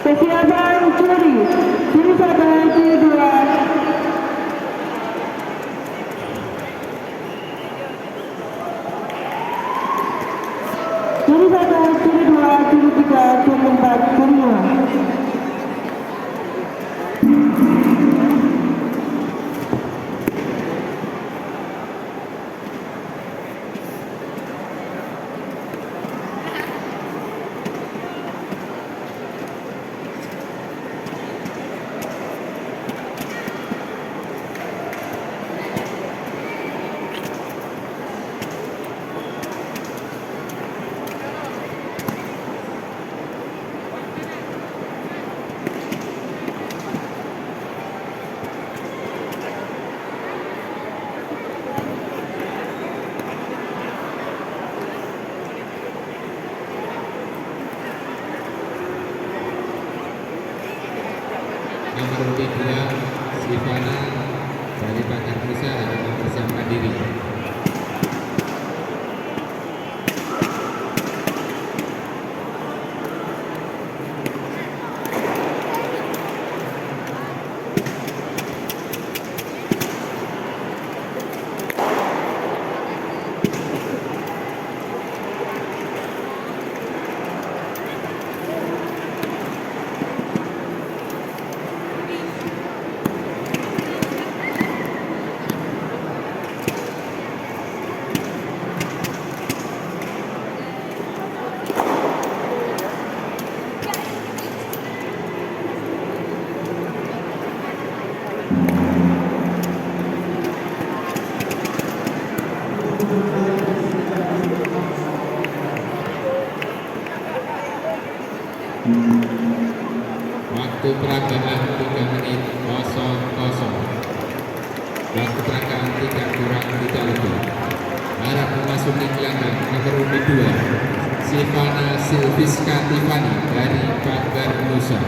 Kesiapan juri 1, juri 2. Juri 1, juri 2, juri 3, juri 4, juri 5. Nomor 2 Sivana dari Pakar Nusa mempersiapkan diri. Waktu peragaan 3 menit 00. Waktu peragaan 3 kurang 3 lebih. Harap memasuki gelanggang nomor 2 Sivana Silviska Tiffany dari Pakar Nusa.